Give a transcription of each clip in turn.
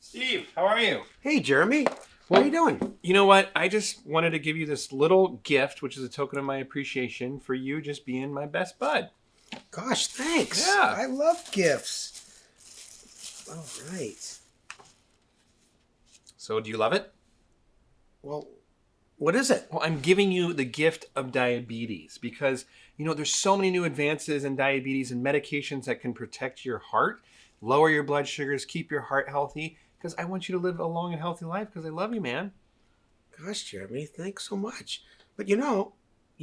Steve, how are you? Hey, Jeremy. How are you doing? You know what? I just wanted to give you this little gift, which is a token of my appreciation for you just being my best bud. Gosh, thanks. Yeah. I love gifts. All right. So, do you love it? Well, what is it? Well, I'm giving you the gift of diabetes because, there's so many new advances in diabetes and medications that can protect your heart, lower your blood sugars, keep your heart healthy. Because I want you to live a long and healthy life because I love you, man. Gosh, Jeremy, thanks so much. But you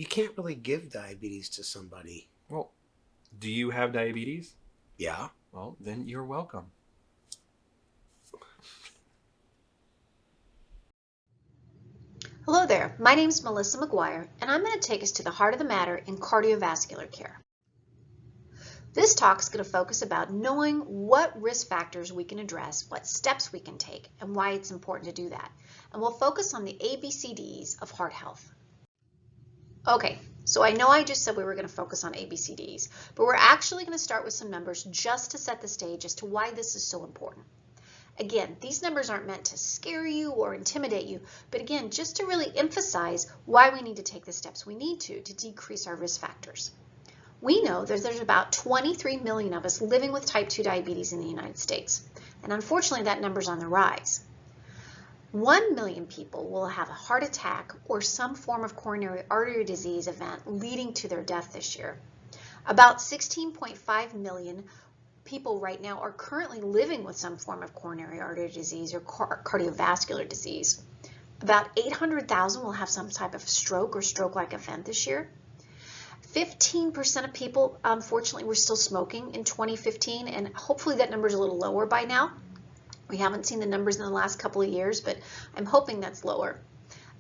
can't really give diabetes to somebody. Well, do you have diabetes? Yeah. Well, then you're welcome. Hello there, my name is Melissa Magwire, and I'm going to take us to the heart of the matter in cardiovascular care. This talk is going to focus about knowing what risk factors we can address, what steps we can take, and why it's important to do that. And we'll focus on the ABCDs of heart health. Okay, so I know I just said we were going to focus on ABCDs, but we're actually going to start with some numbers just to set the stage as to why this is so important. Again, these numbers aren't meant to scare you or intimidate you, but again, just to really emphasize why we need to take the steps we need to decrease our risk factors. We know that there's about 23 million of us living with type 2 diabetes in the United States, and unfortunately that number's on the rise. 1 million people will have a heart attack or some form of coronary artery disease event leading to their death this year. About 16.5 million people right now are currently living with some form of coronary artery disease or cardiovascular disease. About 800,000 will have some type of stroke or stroke-like event this year. 15% of people, unfortunately, were still smoking in 2015, and hopefully that number is a little lower by now. We haven't seen the numbers in the last couple of years, but I'm hoping that's lower.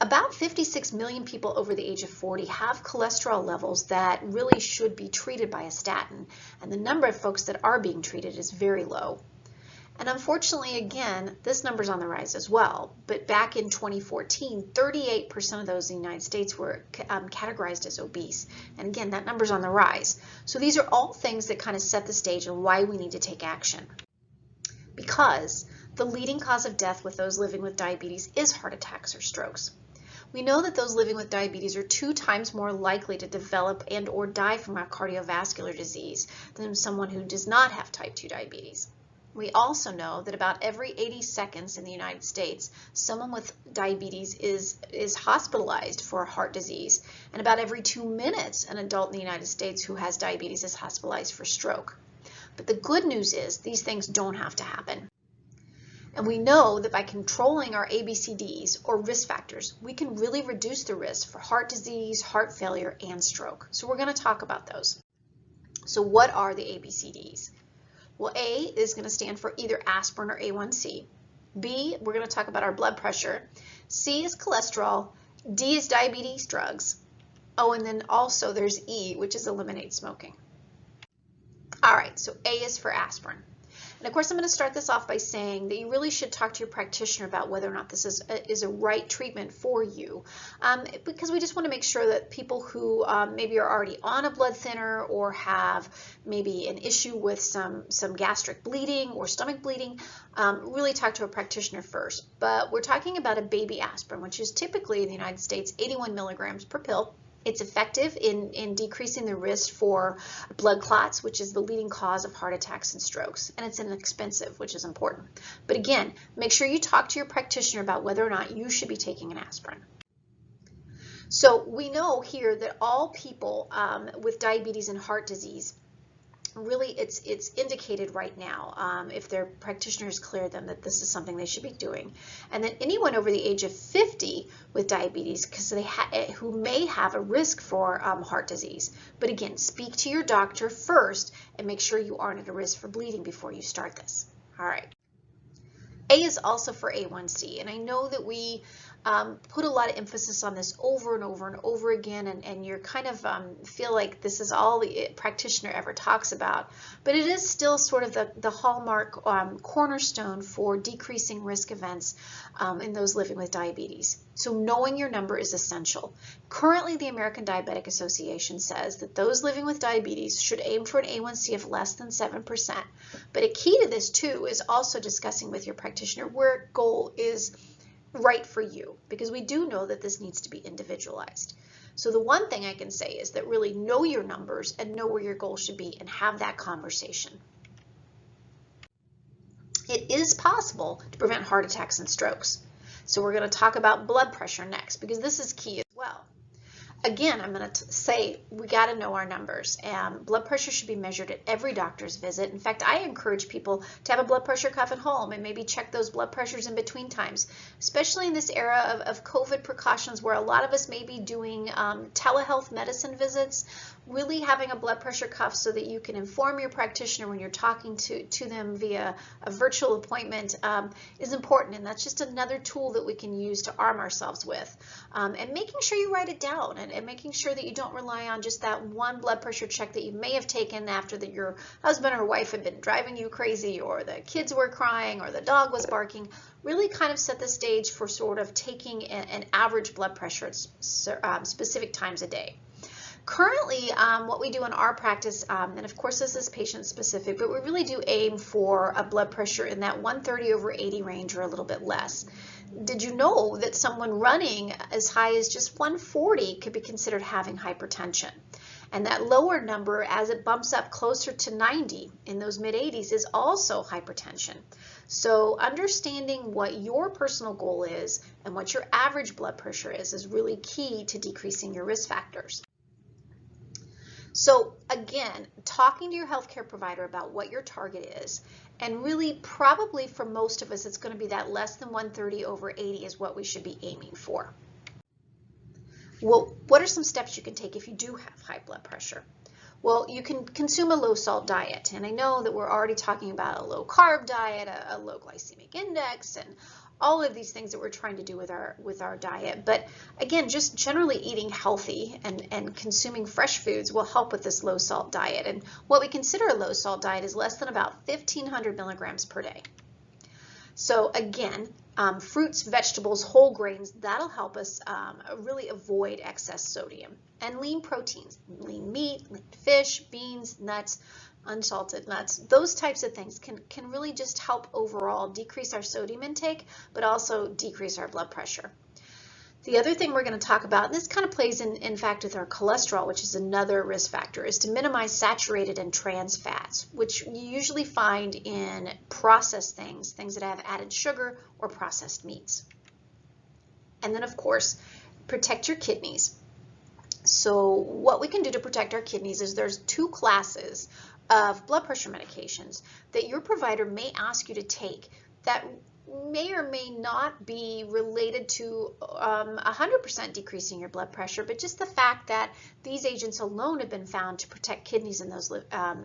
About 56 million people over the age of 40 have cholesterol levels that really should be treated by a statin, and the number of folks that are being treated is very low. And unfortunately, again, this number's on the rise as well. But back in 2014, 38% of those in the United States were categorized as obese. And again, that number's on the rise. So these are all things that kind of set the stage on why we need to take action. Because the leading cause of death with those living with diabetes is heart attacks or strokes. We know that those living with diabetes are 2 times more likely to develop and or die from a cardiovascular disease than someone who does not have type 2 diabetes. We also know that about every 80 seconds in the United States, someone with diabetes is hospitalized for heart disease, and about every 2 minutes, an adult in the United States who has diabetes is hospitalized for stroke. But the good news is these things don't have to happen. And we know that by controlling our ABCDs or risk factors, we can really reduce the risk for heart disease, heart failure, and stroke. So we're going to talk about those. So what are the ABCDs? Well, A is going to stand for either aspirin or A1C. B, we're going to talk about our blood pressure. C is cholesterol. D is diabetes drugs. Oh, and then also there's E, which is eliminate smoking. All right, so A is for aspirin. And of course, I'm going to start this off by saying that you really should talk to your practitioner about whether or not this is a right treatment for you, because we just want to make sure that people who maybe are already on a blood thinner or have maybe an issue with some gastric bleeding or stomach bleeding, really talk to a practitioner first. But we're talking about a baby aspirin, which is typically in the United States 81 milligrams per pill. It's effective in decreasing the risk for blood clots, which is the leading cause of heart attacks and strokes, and it's inexpensive, which is important. But again, make sure you talk to your practitioner about whether or not you should be taking an aspirin. So we know here that all people with diabetes and heart disease, really it's indicated right now if their practitioners clear them that this is something they should be doing. And then anyone over the age of 50 with diabetes, because who may have a risk for heart disease. But again, speak to your doctor first and make sure you aren't at a risk for bleeding before you start this. All right. A is also for A1C, and I know that we put a lot of emphasis on this over and over and over again, and you're kind of feel like this is all the practitioner ever talks about, but it is still sort of the hallmark cornerstone for decreasing risk events in those living with diabetes. So knowing your number is essential. Currently, the American Diabetic Association says that those living with diabetes should aim for an A1C of less than 7%. But a key to this too is also discussing with your practitioner where goal is right for you, because we do know that this needs to be individualized. So the one thing I can say is that really know your numbers and know where your goal should be and have that conversation. It is possible to prevent heart attacks and strokes. So we're going to talk about blood pressure next, because this is key as well. Again, I'm going to say we got to know our numbers. Blood pressure should be measured at every doctor's visit. In fact, I encourage people to have a blood pressure cuff at home and maybe check those blood pressures in between times, especially in this era of COVID precautions where a lot of us may be doing telehealth medicine visits. Really having a blood pressure cuff so that you can inform your practitioner when you're talking to them via a virtual appointment is important, and that's just another tool that we can use to arm ourselves with. And making sure you write it down, and making sure that you don't rely on just that one blood pressure check that you may have taken after that your husband or wife had been driving you crazy, or the kids were crying, or the dog was barking. Really kind of set the stage for sort of taking an average blood pressure at specific times a day. Currently, what we do in our practice, and of course this is patient specific, but we really do aim for a blood pressure in that 130/80 range or a little bit less. Did you know that someone running as high as just 140 could be considered having hypertension? And that lower number, as it bumps up closer to 90 in those mid-80s, is also hypertension. So understanding what your personal goal is and what your average blood pressure is really key to decreasing your risk factors. So again, talking to your healthcare provider about what your target is, and really probably for most of us, it's going to be that less than 130/80 is what we should be aiming for. Well, what are some steps you can take if you do have high blood pressure? Well, you can consume a low-salt diet, and I know that we're already talking about a low-carb diet, a low glycemic index, and all of these things that we're trying to do with our diet. But again, just generally eating healthy and consuming fresh foods will help with this low-salt diet. And what we consider a low-salt diet is less than about 1,500 milligrams per day. So again, fruits, vegetables, whole grains, that'll help us really avoid excess sodium. And lean proteins, lean meat, lean fish, beans, nuts, unsalted nuts, those types of things can really just help overall decrease our sodium intake, but also decrease our blood pressure. The other thing we're going to talk about, and this kind of plays in fact with our cholesterol, which is another risk factor, is to minimize saturated and trans fats, which you usually find in processed things that have added sugar or processed meats. And then of course, protect your kidneys. So what we can do to protect our kidneys is there's two classes of blood pressure medications that your provider may ask you to take that may or may not be related to 100% decreasing your blood pressure, but just the fact that these agents alone have been found to protect kidneys in those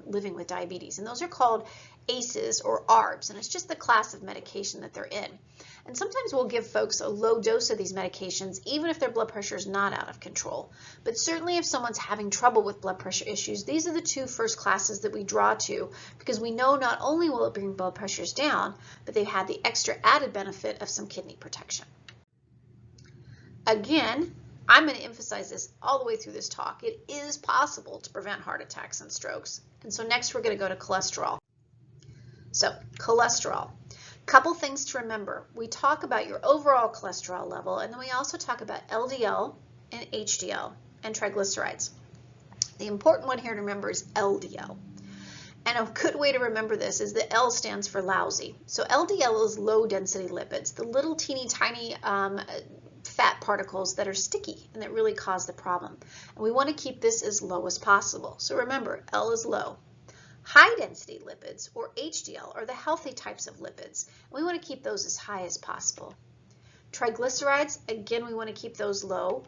living with diabetes. And those are called ACEs or ARBs, and it's just the class of medication that they're in. And sometimes we'll give folks a low dose of these medications even if their blood pressure is not out of control. But certainly if someone's having trouble with blood pressure issues, these are the two first classes that we draw to, because we know not only will it bring blood pressures down, but they have the extra added benefit of some kidney protection. Again, I'm going to emphasize this all the way through this talk. It is possible to prevent heart attacks and strokes. And so next we're going to go to cholesterol. So cholesterol. Couple things to remember. We talk about your overall cholesterol level, and then we also talk about LDL and HDL and triglycerides. The important one here to remember is LDL. And a good way to remember this is the L stands for lousy. So LDL is low density lipids, the little teeny tiny fat particles that are sticky and that really cause the problem. And we want to keep this as low as possible. So remember, L is low. High density lipids, or HDL, are the healthy types of lipids. We want to keep those as high as possible. Triglycerides, again, we want to keep those low.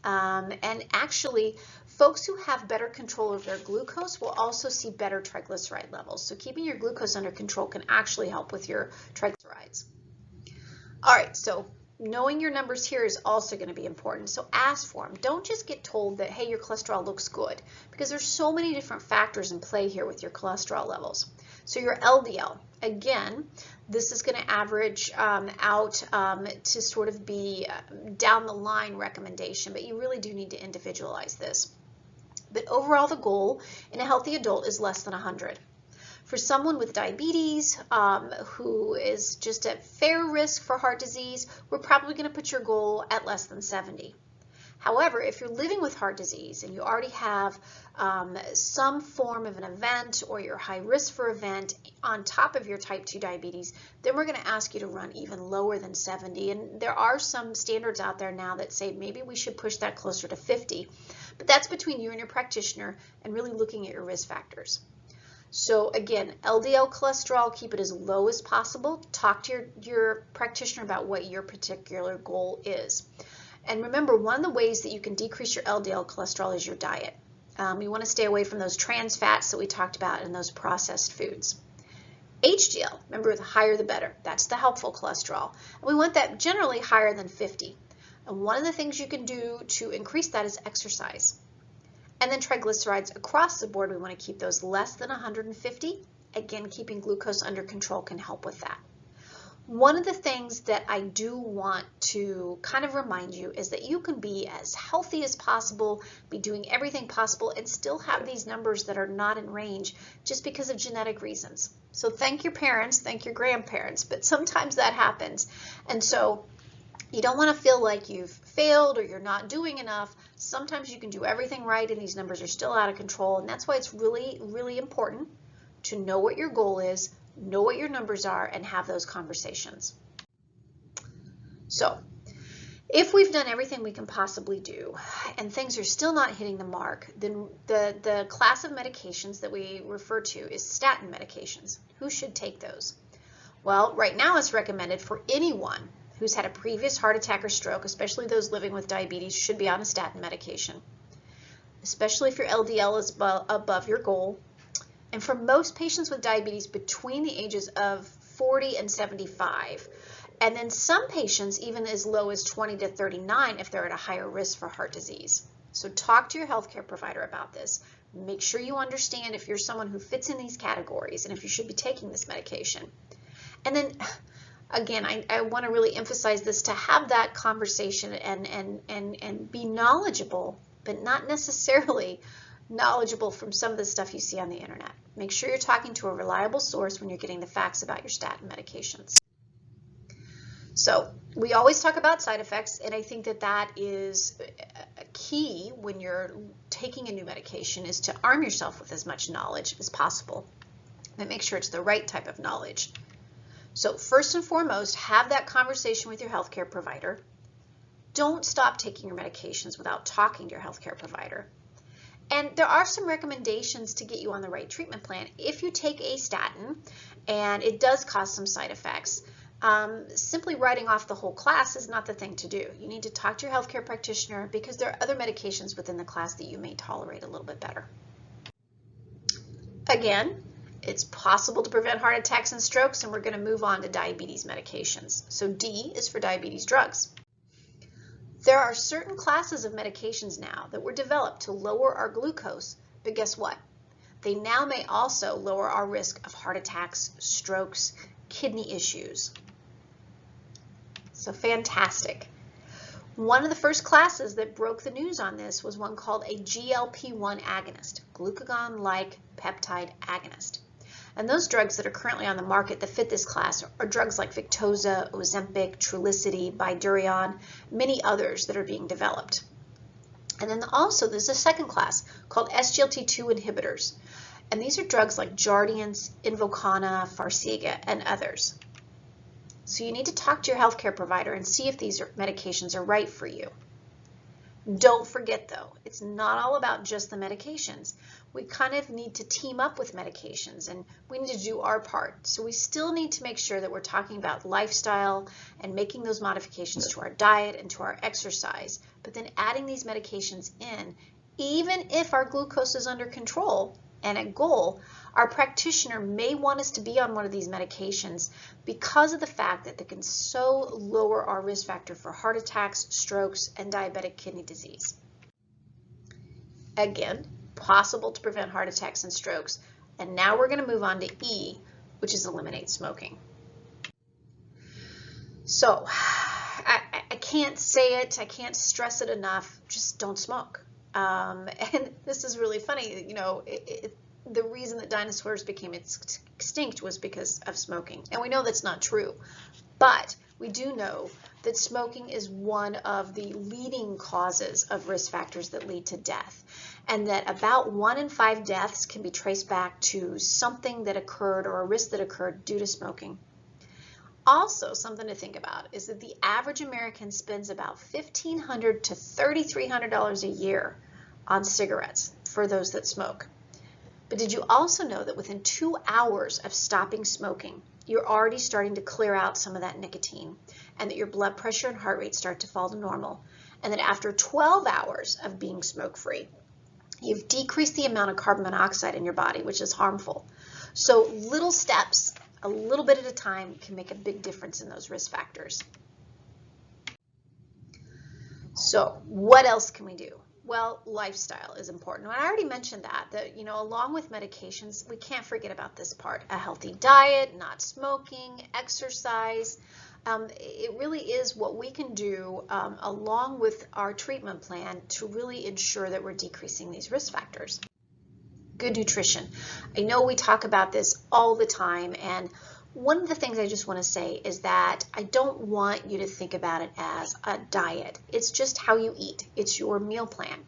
And actually, folks who have better control of their glucose will also see better triglyceride levels. So keeping your glucose under control can actually help with your triglycerides. All right, so knowing your numbers here is also going to be important. So ask for them. Don't just get told that, hey, your cholesterol looks good, because there's so many different factors in play here with your cholesterol levels. So your LDL, again, this is going to average out to sort of be down the line recommendation, but you really do need to individualize this. But overall, the goal in a healthy adult is less than 100. For someone with diabetes who is just at fair risk for heart disease, we're probably going to put your goal at less than 70. However, if you're living with heart disease and you already have some form of an event or you're high risk for event on top of your type 2 diabetes, then we're going to ask you to run even lower than 70. And there are some standards out there now that say maybe we should push that closer to 50. But that's between you and your practitioner and really looking at your risk factors. So again, LDL cholesterol, keep it as low as possible. Talk to your practitioner about what your particular goal is. And remember, one of the ways that you can decrease your LDL cholesterol is your diet. You want to stay away from those trans fats that we talked about and those processed foods. HDL, remember, the higher the better. That's the helpful cholesterol. And we want that generally higher than 50. And one of the things you can do to increase that is exercise. And then triglycerides across the board, we want to keep those less than 150. Again, keeping glucose under control can help with that. One of the things that I do want to kind of remind you is that you can be as healthy as possible, be doing everything possible, and still have these numbers that are not in range just because of genetic reasons. So thank your parents, thank your grandparents, but sometimes that happens. And so you don't want to feel like you've failed or you're not doing enough. Sometimes you can do everything right and these numbers are still out of control, and that's why it's really, really important to know what your goal is, know what your numbers are, and have those conversations. So if we've done everything we can possibly do and things are still not hitting the mark, then the class of medications that we refer to is statin medications. Who should take those? Well, right now it's recommended for anyone who's had a previous heart attack or stroke, especially those living with diabetes, should be on a statin medication, especially if your LDL is above your goal. And for most patients with diabetes between the ages of 40 and 75, and then some patients even as low as 20 to 39 if they're at a higher risk for heart disease. So talk to your healthcare provider about this. Make sure you understand if you're someone who fits in these categories and if you should be taking this medication. And then again, I want to really emphasize this, to have that conversation and be knowledgeable, but not necessarily knowledgeable from some of the stuff you see on the internet. Make sure you're talking to a reliable source when you're getting the facts about your statin medications. So we always talk about side effects, and I think that that is a key when you're taking a new medication, is to arm yourself with as much knowledge as possible and make sure it's the right type of knowledge. So first and foremost, have that conversation with your healthcare provider. Don't stop taking your medications without talking to your healthcare provider. And there are some recommendations to get you on the right treatment plan. If you take a statin and it does cause some side effects, simply writing off the whole class is not the thing to do. You need to talk to your healthcare practitioner because there are other medications within the class that you may tolerate a little bit better. Again, it's possible to prevent heart attacks and strokes, and we're going to move on to diabetes medications. So D is for diabetes drugs. There are certain classes of medications now that were developed to lower our glucose, but guess what? They now may also lower our risk of heart attacks, strokes, kidney issues. So fantastic. One of the first classes that broke the news on this was one called a GLP-1 agonist, glucagon-like peptide agonist. And those drugs that are currently on the market that fit this class are drugs like Victoza, Ozempic, Trulicity, Bydureon, many others that are being developed. And then also there's a second class called SGLT2 inhibitors. And these are drugs like Jardiance, Invokana, Farxiga, and others. So you need to talk to your healthcare provider and see if these medications are right for you. Don't forget though, it's not all about just the medications. We kind of need to team up with medications and we need to do our part. So we still need to make sure that we're talking about lifestyle and making those modifications to our diet and to our exercise, but then adding these medications in, even if our glucose is under control, And at goal, our practitioner may want us to be on one of these medications because of the fact that they can so lower our risk factor for heart attacks, strokes, and diabetic kidney disease. Again, possible to prevent heart attacks and strokes. And now we're going to move on to E, which is eliminate smoking. So I can't say it, I can't stress it enough, just don't smoke. And this is really funny, you know, the reason that dinosaurs became extinct was because of smoking. And we know that's not true, but we do know that smoking is one of the leading causes of risk factors that lead to death, and that about 1 in 5 deaths can be traced back to something that occurred or a risk that occurred due to smoking. Also, something to think about is that the average American spends about $1,500 to $3,300 a year on cigarettes for those that smoke. But did you also know that within 2 hours of stopping smoking, you're already starting to clear out some of that nicotine, and that your blood pressure and heart rate start to fall to normal, and that after 12 hours of being smoke-free, you've decreased the amount of carbon monoxide in your body, which is harmful. So little steps, a little bit at a time, can make a big difference in those risk factors. So what else can we do? Well, lifestyle is important. And I already mentioned that, you know, along with medications, we can't forget about this part. A healthy diet, not smoking, exercise. It really is what we can do along with our treatment plan to really ensure that we're decreasing these risk factors. Good nutrition. I know we talk about this all the time, and one of the things I just want to say is that I don't want you to think about it as a diet. It's just how you eat. It's your meal plan.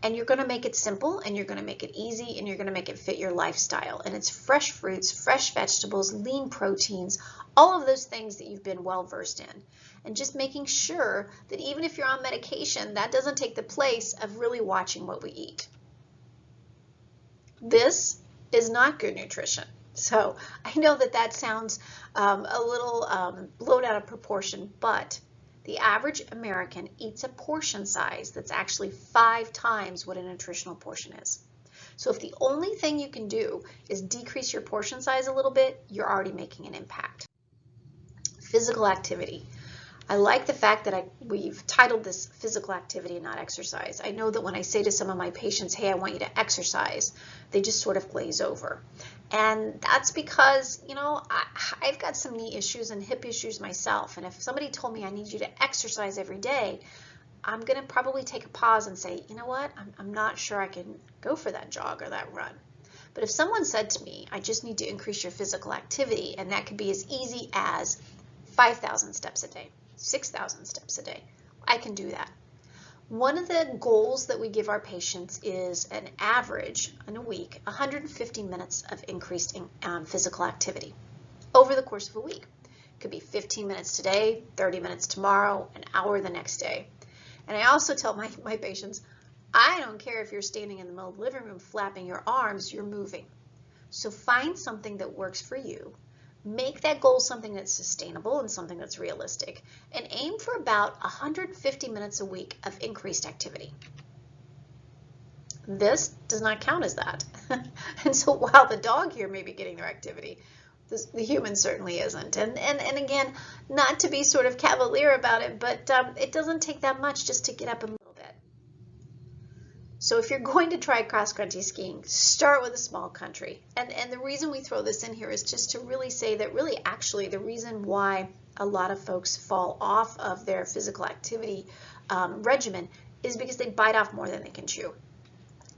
And you're going to make it simple, and you're going to make it easy, and you're going to make it fit your lifestyle. And it's fresh fruits, fresh vegetables, lean proteins, all of those things that you've been well versed in. And just making sure that even if you're on medication, that doesn't take the place of really watching what we eat. This is not good nutrition. So I know that that sounds a little blown out of proportion, but the average American eats a portion size that's actually 5 times what a nutritional portion is. So if the only thing you can do is decrease your portion size a little bit, you're already making an impact. Physical activity. I like the fact that we've titled this physical activity and not exercise. I know that when I say to some of my patients, hey, I want you to exercise, they just sort of glaze over. And that's because, you know, I've got some knee issues and hip issues myself. And if somebody told me I need you to exercise every day, I'm going to probably take a pause and say, you know what, I'm not sure I can go for that jog or that run. But if someone said to me, I just need to increase your physical activity, and that could be as easy as 5,000 steps a day, 6,000 steps a day, I can do that. One of the goals that we give our patients is an average in a week, 150 minutes of increased physical activity over the course of a week. It could be 15 minutes today, 30 minutes tomorrow, an hour the next day. And I also tell my patients, I don't care if you're standing in the middle of the living room flapping your arms, you're moving. So find something that works for you. Make that goal something that's sustainable and something that's realistic, and aim for about 150 minutes a week of increased activity. This does not count as that. And so while the dog here may be getting their activity, the human certainly isn't. And again, not to be sort of cavalier about it, but it doesn't take that much just to get up a little bit. So if you're going to try cross-country skiing, start with a small country. And the reason we throw this in here is just to really say that really actually the reason why a lot of folks fall off of their physical activity regimen is because they bite off more than they can chew.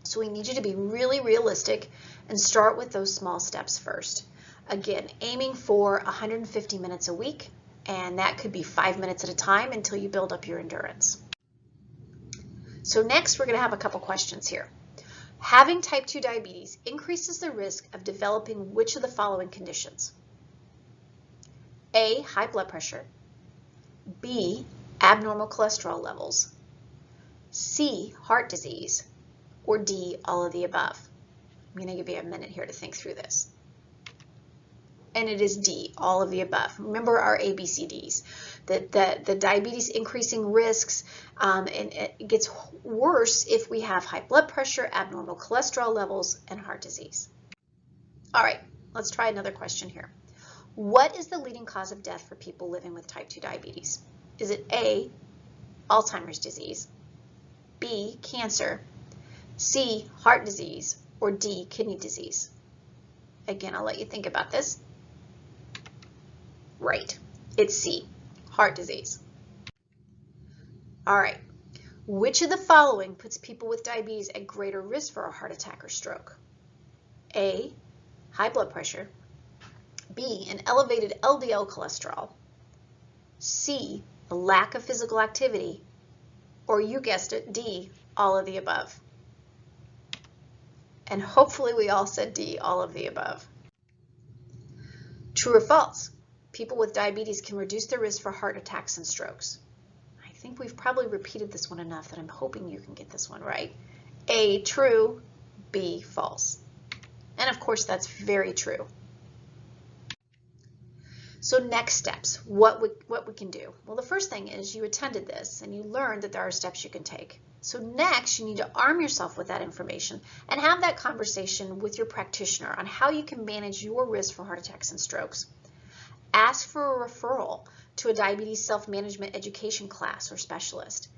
So we need you to be really realistic and start with those small steps first. Again, aiming for 150 minutes a week, and that could be 5 minutes at a time until you build up your endurance. So next, we're going to have a couple questions here. Having type 2 diabetes increases the risk of developing which of the following conditions? A, high blood pressure. B, abnormal cholesterol levels. C, heart disease. Or D, all of the above. I'm going to give you a minute here to think through this. And it is D, all of the above. Remember our ABCDs. The diabetes increasing risks, and it gets worse if we have high blood pressure, abnormal cholesterol levels, and heart disease. All right, let's try another question here. What is the leading cause of death for people living with type 2 diabetes? Is it A, Alzheimer's disease, B, cancer, C, heart disease, or D, kidney disease? Again, I'll let you think about this. Right, it's C, heart disease. All right, which of the following puts people with diabetes at greater risk for a heart attack or stroke? A, high blood pressure, B, an elevated LDL cholesterol, C, a lack of physical activity, or you guessed it, D, all of the above. And hopefully we all said D, all of the above. True or false? People with diabetes can reduce their risk for heart attacks and strokes. I think we've probably repeated this one enough that I'm hoping you can get this one right. A, true, B, false. And of course that's very true. So next steps, what we can do? Well, the first thing is you attended this and you learned that there are steps you can take. So next, you need to arm yourself with that information and have that conversation with your practitioner on how you can manage your risk for heart attacks and strokes. Ask for a referral to a diabetes self-management education class or specialist.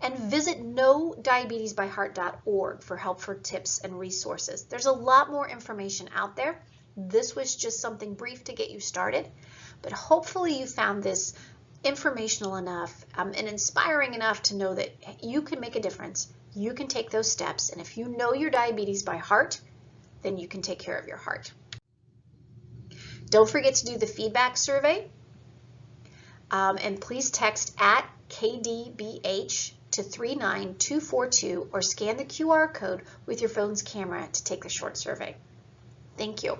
And visit knowdiabetesbyheart.org for help for tips and resources. There's a lot more information out there. This was just something brief to get you started, but hopefully you found this informational enough and inspiring enough to know that you can make a difference. You can take those steps, and if you know your diabetes by heart, then you can take care of your heart. Don't forget to do the feedback survey, and please text at KDBH to 39242 or scan the QR code with your phone's camera to take the short survey. Thank you.